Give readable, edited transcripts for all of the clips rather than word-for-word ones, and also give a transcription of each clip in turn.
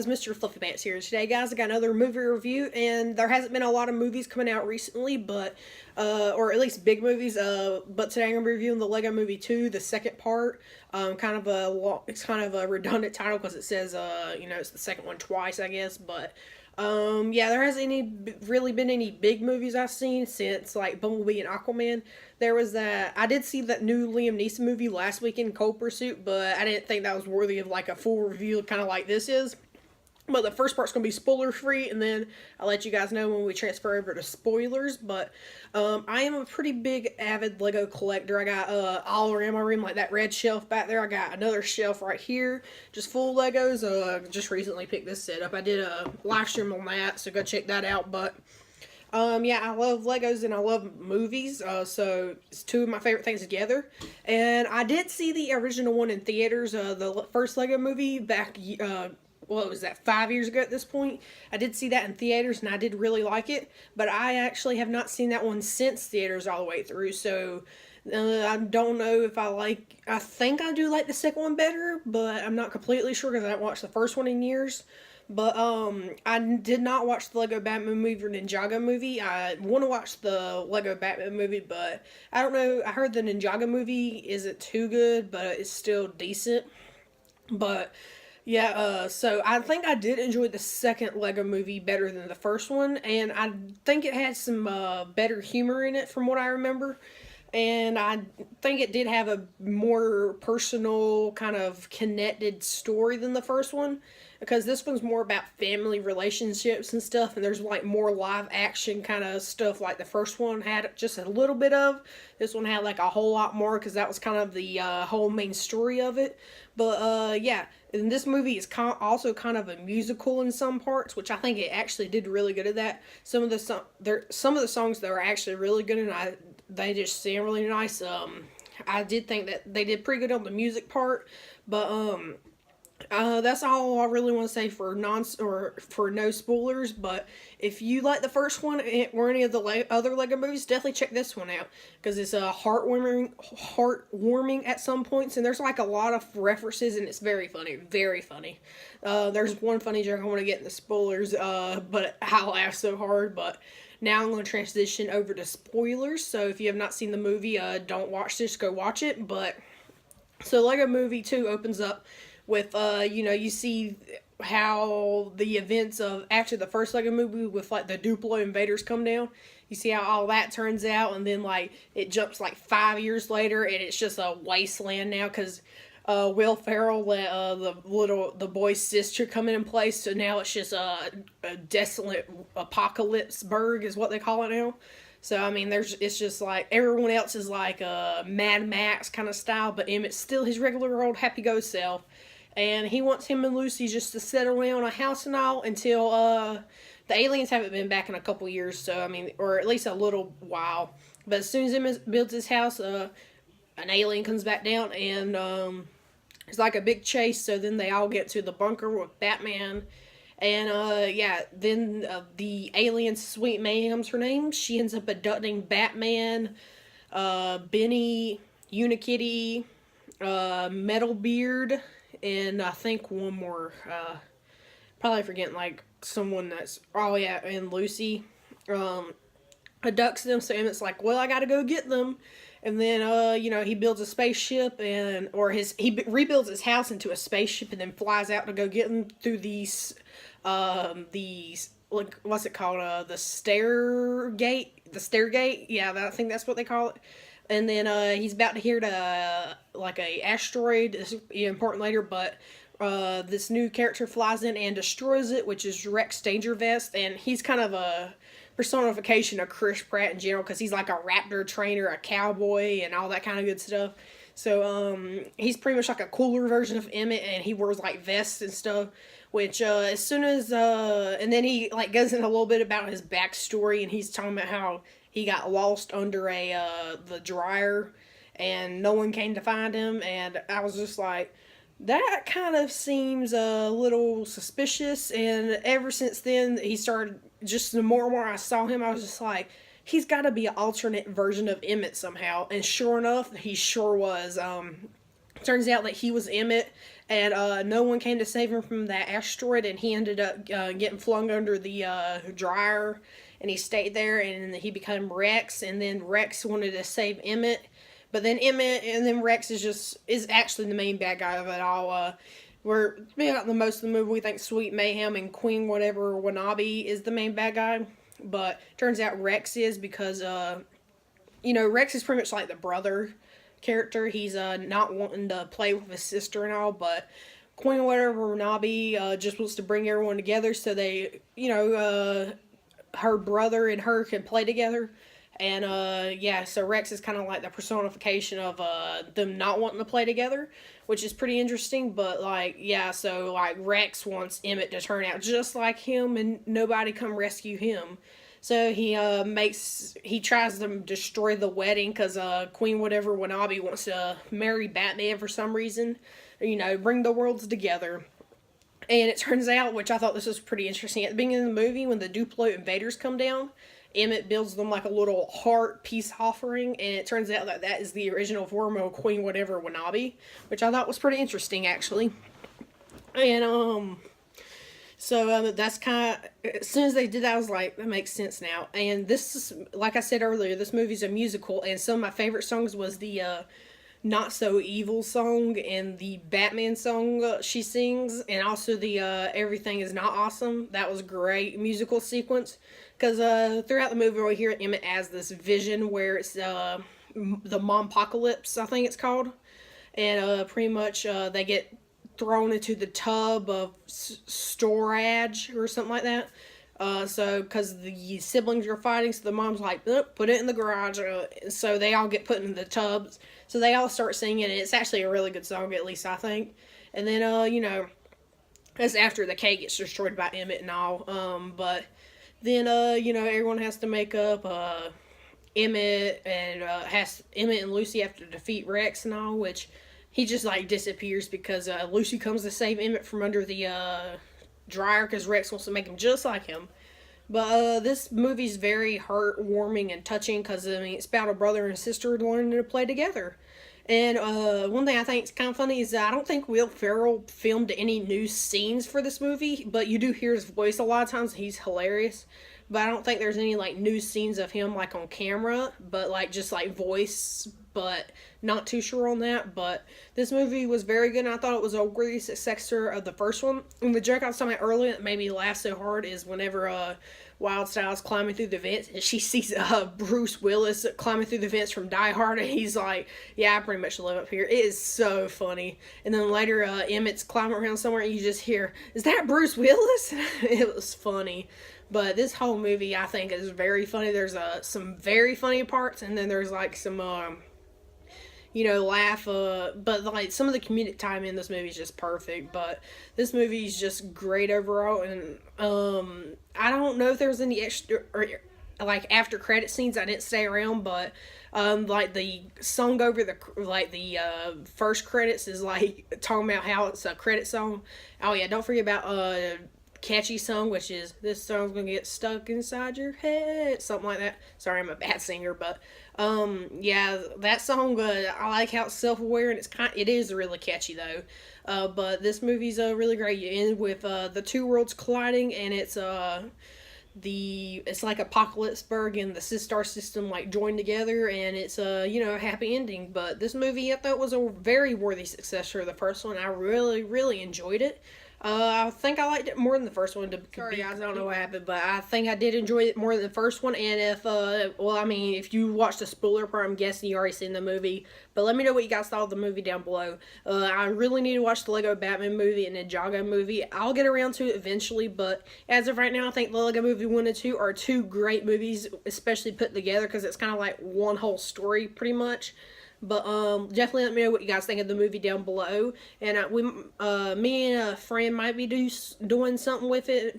Mr. Fluffy Pants here. Today, guys, I got another movie review, and there hasn't been a lot of movies coming out recently, but, or at least big movies, but today I'm going to be reviewing the Lego Movie 2, the second part. It's kind of a redundant title because it says, it's the second one twice, I guess, but, yeah, there hasn't really been any big movies I've seen since, like, Bumblebee and Aquaman. There was that, I did see that new Liam Neeson movie last weekend, Cold Pursuit, but I didn't think that was worthy of, like, a full review, kind of like this is. But the first part's going to be spoiler free, and then I'll let you guys know when we transfer over to spoilers. But I am a pretty big avid Lego collector. I got all around my room, like that red shelf back there. I got another shelf right here, just full of Legos. Just recently picked this set up. I did a live stream on that, so go check that out. But yeah, I love Legos and I love movies, so it's two of my favorite things together. And I did see the original one in theaters, the first Lego movie back, what was that, 5 years ago at this point. I did see that in theaters and I did really like it, but I actually have not seen that one since theaters all the way through, so I don't know if I think I do like the second one better, but I'm not completely sure because I haven't watched the first one in years. But I did not watch the Lego Batman movie or Ninjago movie. I want to watch the Lego Batman movie, but I don't know. I heard the Ninjago movie isn't too good, but it's still decent. But yeah, so I think I did enjoy the second Lego movie better than the first one, and I think it had some better humor in it from what I remember. And I think it did have a more personal, kind of connected story than the first one, because this one's more about family relationships and stuff, and there's like more live action kind of stuff like the first one had just a little bit of. This one had like a whole lot more because that was kind of the whole main story of it. But yeah, and this movie is also kind of a musical in some parts, which I think it actually did really good at that. Some of the songs that were actually really good, and they just sound really nice. I did think that they did pretty good on the music part, but that's all I really want to say for for no spoilers. But if you like the first one or any of the other Lego movies, definitely check this one out because it's heartwarming at some points, and there's like a lot of references, and it's very funny, very funny. There's one funny joke I want to get in the spoilers, but I laugh so hard. But now I'm going to transition over to spoilers. So if you have not seen the movie, don't watch this. Go watch it. But so Lego Movie 2 opens up with, you see how the events of after the first Lego movie with like the Duplo invaders come down. You see how all that turns out, and then like it jumps like 5 years later, and it's just a wasteland now because Will Ferrell let the boy's sister come in place, so now it's just a desolate apocalypseburg is what they call it now. So I mean, it's just like everyone else is like a Mad Max kind of style, but Emmett's still his regular old happy-go self, and he wants him and Lucy just to settle down on a house and all until the aliens haven't been back in a couple years. So I mean, or at least a little while. But as soon as Emmett builds his house, an alien comes back down, and it's like a big chase. So then they all get to the bunker with Batman. And, yeah, then the alien, Sweet Mayhem's her name, she ends up abducting Batman, Benny, Unikitty, Metalbeard, and I think one more, probably forgetting, like, someone oh yeah, and Lucy, abducts them, so Emmett's like, well, I gotta go get them. And then, he builds a spaceship, he rebuilds his house into a spaceship and then flies out to go get them through these, like, what's it called? The stairgate. Yeah, I think that's what they call it. And then, he's about to hit like a asteroid. This will be important later, but this new character flies in and destroys it, which is Rex Dangervest, and he's kind of a personification of Chris Pratt in general because he's like a raptor trainer, a cowboy, and all that kind of good stuff. So he's pretty much like a cooler version of Emmett, and he wears like vests and stuff. Which as soon as and then he like goes in a little bit about his backstory, and he's talking about how he got lost under the dryer, and no one came to find him, and I was just like, that kind of seems a little suspicious. And ever since then, he started, just the more and more I saw him, I was just like, he's got to be an alternate version of Emmett somehow. And sure enough, he sure was. Turns out that he was Emmett, and no one came to save him from that asteroid, and he ended up getting flung under the dryer, and he stayed there, and he became Rex, and then Rex wanted to save Emmett, but then Rex is actually the main bad guy of it all. We're throughout the most of the movie, we think Sweet Mayhem and Queen whatever Wannabe is the main bad guy, but turns out Rex is, because Rex is pretty much like the brother character. He's not wanting to play with his sister and all, but Queen whatever Wannabe just wants to bring everyone together so they, her brother and her can play together. And so Rex is kind of like the personification of them not wanting to play together, which is pretty interesting. But so Rex wants Emmett to turn out just like him and nobody come rescue him. So he tries to destroy the wedding because Queen whatever Wannabe wants to marry Batman for some reason, bring the worlds together. And it turns out, which I thought this was pretty interesting, at the beginning of the movie when the Duplo invaders come down, Emmett builds them like a little heart peace offering, and it turns out that is the original form of Queen whatever Wannabe, which I thought was pretty interesting actually. And so that's kind of, as soon as they did that, I was like, that makes sense now. And this is, like I said earlier, this movie's a musical, and some of my favorite songs was the Not So Evil song and the Batman song she sings, and also the Everything Is Not Awesome. That was a great musical sequence, because throughout the movie we hear Emmett as this vision where it's the Mompocalypse, I think it's called, and pretty much they get thrown into the tub of storage or something like that. So because the siblings are fighting, so the mom's like, put it in the garage. So they all get put in the tubs. So they all start singing, and it's actually a really good song, at least I think. And then, that's after the K gets destroyed by Emmett and all. But then, everyone has to make up. Emmett and Lucy have to defeat Rex and all, which he just disappears because Lucy comes to save Emmett from under the dryer because Rex wants to make him just like him. But this movie's very heartwarming and touching because it's about a brother and sister learning to play together. And one thing I think is kind of funny is that I don't think Will Ferrell filmed any new scenes for this movie, but you do hear his voice a lot of times. He's hilarious. But I don't think there's any new scenes of him on camera, but just voice, but not too sure on that. But this movie was very good, and I thought it was a worthy successor of the first one. And the joke I was talking about earlier that made me laugh so hard is whenever Wild Styles climbing through the vents, and she sees Bruce Willis climbing through the vents from Die Hard, and he's like, yeah, I pretty much live up here. It is so funny. And then later Emmett's climbing around somewhere, and you just hear, is that Bruce Willis? It was funny. But this whole movie, I think, is very funny. There's some very funny parts, and then there's some laugh. But some of the comedic time in this movie is just perfect. But this movie is just great overall, and I don't know if there's any extra or after credit scenes. I didn't stay around, but the song over the first credits is talking about how it's a credit song. Oh yeah, don't forget about catchy song, which is this song's gonna get stuck inside your head, something like that. Sorry, I'm a bad singer, but that song, I like how it's self-aware, and it is really catchy though. But this movie's really great. You end with the two worlds colliding, and it's like Apocalypseburg and the Sistar system joined together, and it's a happy ending. But this movie I thought was a very worthy successor of the first one. I really, really enjoyed it. I think I liked it more than the first one. Sorry guys, I don't know what happened, but I think I did enjoy it more than the first one. And if you watched the spoiler part, I'm guessing you already seen the movie. But let me know what you guys thought of the movie down below. I really need to watch the Lego Batman movie and the Ninjago movie. I'll get around to it eventually, but as of right now, I think the Lego movie 1 and 2 are two great movies, especially put together, because it's kind of one whole story, pretty much. But definitely let me know what you guys think of the movie down below. And me and a friend might be doing something with it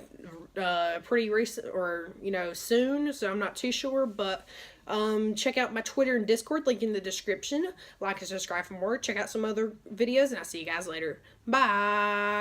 pretty recent, or soon. So I'm not too sure. But check out my Twitter and Discord, link in the description. Like and subscribe for more. Check out some other videos, and I'll see you guys later. Bye.